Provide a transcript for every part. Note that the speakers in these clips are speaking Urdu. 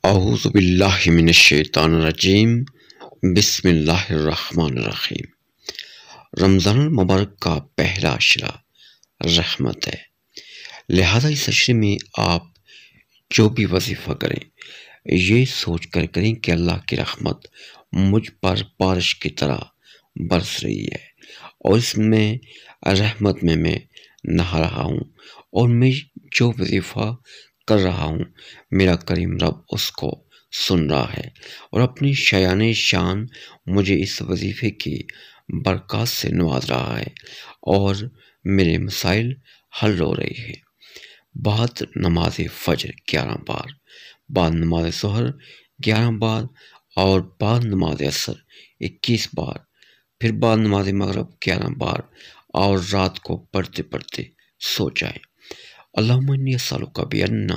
اعوذ باللہ من الشیطان الرجیم، بسم اللہ الرحمن الرحیم۔ رمضان المبارک کا پہلا عشرہ رحمت ہے، لہذا اس عشرے میں آپ جو بھی وظیفہ کریں یہ سوچ کر کریں کہ اللہ کی رحمت مجھ پر بارش کی طرح برس رہی ہے، اور اس میں رحمت میں نہا رہا ہوں، اور میں جو وظیفہ کر رہا ہوں میرا کریم رب اس کو سن رہا ہے، اور اپنی شایان شان مجھے اس وظیفے کی برکات سے نواز رہا ہے، اور میرے مسائل حل ہو رہے ہیں۔ بعد نماز فجر 11 بار، بعد نماز ظہر 11 بار، اور بعد نماز عصر 21 بار، پھر بعد نماز مغرب 11 بار، اور رات کو پڑھتے پڑھتے سو جائیں۔ اللہم انی اسألک بأن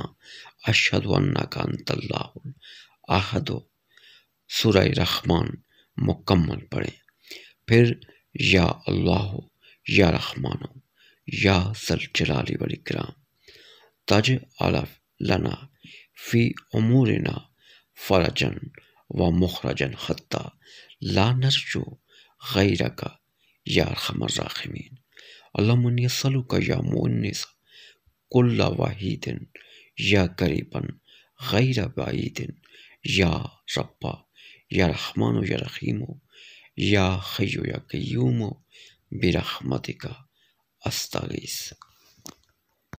اشہد انک انت اللہ الاحد، سورہ رحمان مکمل پڑھیں، پھر یا اللہ یا رحمان یا ذی الجلال والاکرام تجعل لنا فی امورنا فرجا و مخرجا حتی لا نرجو غیرک یا ارحم الراحمین۔ اللہم انی اسألک یا مؤنس کل واحد یا قریبا غیر بعید یا رب یا رحمان یا رحیم یا حی یا قیوم برحمتک استغیث۔